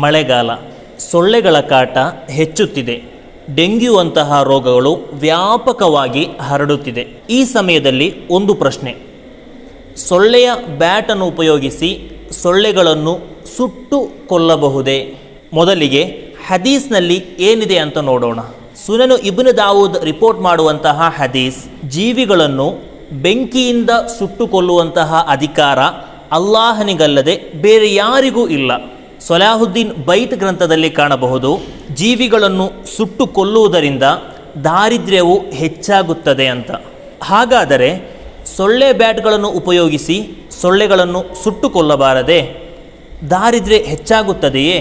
ಮಳೆಗಾಲ, ಸೊಳ್ಳೆಗಳ ಕಾಟ ಹೆಚ್ಚುತ್ತಿದೆ. ಡೆಂಗ್ಯೂ ಅಂತಹ ರೋಗಗಳು ವ್ಯಾಪಕವಾಗಿ ಹರಡುತ್ತಿದೆ. ಈ ಸಮಯದಲ್ಲಿ ಒಂದು ಪ್ರಶ್ನೆ: ಸೊಳ್ಳೆಯ ಬ್ಯಾಟನ್ನು ಉಪಯೋಗಿಸಿ ಸೊಳ್ಳೆಗಳನ್ನು ಸುಟ್ಟು ಕೊಲ್ಲಬಹುದೇ? ಮೊದಲಿಗೆ ಹದೀಸ್ನಲ್ಲಿ ಏನಿದೆ ಅಂತ ನೋಡೋಣ. ಸುನನು ಇಬ್ನ್ ದಾವೂದ್ ರಿಪೋರ್ಟ್ ಮಾಡುವಂತಹ ಹದೀಸ್: ಜೀವಿಗಳನ್ನು ಬೆಂಕಿಯಿಂದ ಸುಟ್ಟುಕೊಲ್ಲುವಂತಹ ಅಧಿಕಾರ ಅಲ್ಲಾಹನಿಗಲ್ಲದೆ ಬೇರೆ ಯಾರಿಗೂ ಇಲ್ಲ. ಸಲಾಹುದ್ದೀನ್ ಬೈತ್ ಗ್ರಂಥದಲ್ಲಿ ಕಾಣಬಹುದು, ಜೀವಿಗಳನ್ನು ಸುಟ್ಟು ಕೊಲ್ಲುವುದರಿಂದ ದಾರಿದ್ರ್ಯವು ಹೆಚ್ಚಾಗುತ್ತದೆ ಅಂತ. ಹಾಗಾದರೆ ಸೊಳ್ಳೆ ಬ್ಯಾಟ್ಗಳನ್ನು ಉಪಯೋಗಿಸಿ ಸೊಳ್ಳೆಗಳನ್ನು ಸುಟ್ಟು ಕೊಲ್ಲಬಾರದೆ? ದಾರಿದ್ರ್ಯ ಹೆಚ್ಚಾಗುತ್ತದೆಯೇ?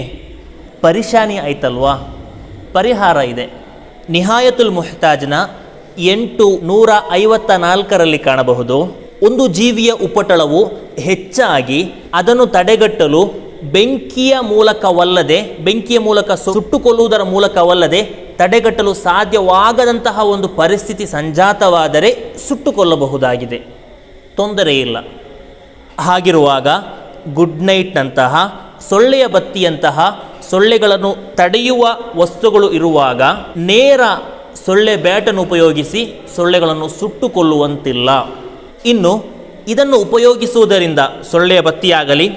ಪರಿಶಾನಿ ಆಯ್ತಲ್ವಾ? ಪರಿಹಾರ ಇದೆ. ನಿಹಾಯತುಲ್ ಮುಹ್ತಾಜ್ನ 854ರಲ್ಲಿ ಕಾಣಬಹುದು, ಒಂದು ಜೀವಿಯ ಉಪಟಳವು ಹೆಚ್ಚಾಗಿ ಅದನ್ನು ತಡೆಗಟ್ಟಲು ಬೆಂಕಿಯ ಮೂಲಕ ಸುಟ್ಟುಕೊಲ್ಲುವುದರ ಮೂಲಕವಲ್ಲದೆ ತಡೆಗಟ್ಟಲು ಸಾಧ್ಯವಾಗದಂತಹ ಒಂದು ಪರಿಸ್ಥಿತಿ ಸಂಜಾತವಾದರೆ ಸುಟ್ಟುಕೊಲ್ಲಬಹುದಾಗಿದೆ, ತೊಂದರೆ ಇಲ್ಲ. ಹಾಗಿರುವಾಗ ಗುಡ್ ನೈಟ್ನಂತಹ, ಸೊಳ್ಳೆಯ ಬತ್ತಿಯಂತಹ ಸೊಳ್ಳೆಗಳನ್ನು ತಡೆಯುವ ವಸ್ತುಗಳು ಇರುವಾಗ ನೇರ ಸೊಳ್ಳೆ ಬ್ಯಾಟನ್ನು ಉಪಯೋಗಿಸಿ ಸೊಳ್ಳೆಗಳನ್ನು ಸುಟ್ಟುಕೊಲ್ಲುವಂತಿಲ್ಲ. ಇನ್ನು ಇದನ್ನು ಉಪಯೋಗಿಸುವುದರಿಂದ, ಸೊಳ್ಳೆಯ ಬತ್ತಿಯಾಗಲಿ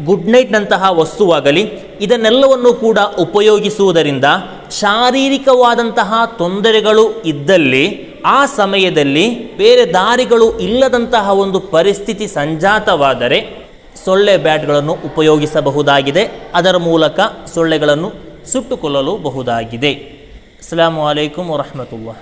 ಗುಡ್ ನೈಟ್ನಂತಹ ವಸ್ತುವಾಗಲಿ, ಇದನ್ನೆಲ್ಲವನ್ನು ಕೂಡ ಉಪಯೋಗಿಸುವುದರಿಂದ ಶಾರೀರಿಕವಾದಂತಹ ತೊಂದರೆಗಳು ಇದ್ದಲ್ಲಿ, ಆ ಸಮಯದಲ್ಲಿ ಬೇರೆ ದಾರಿಗಳು ಇಲ್ಲದಂತಹ ಒಂದು ಪರಿಸ್ಥಿತಿ ಸಂಜಾತವಾದರೆ ಸೊಳ್ಳೆ ಬ್ಯಾಟ್ಗಳನ್ನು ಉಪಯೋಗಿಸಬಹುದಾಗಿದೆ. ಅದರ ಮೂಲಕ ಸೊಳ್ಳೆಗಳನ್ನು ಸುಟ್ಟುಕೊಳ್ಳಲು ಬಹುದಾಗಿದೆ. ಅಸ್ಸಲಾಮು ಅಲೈಕುಂ ವರಹಮತುಲ್ಲಾಹ್.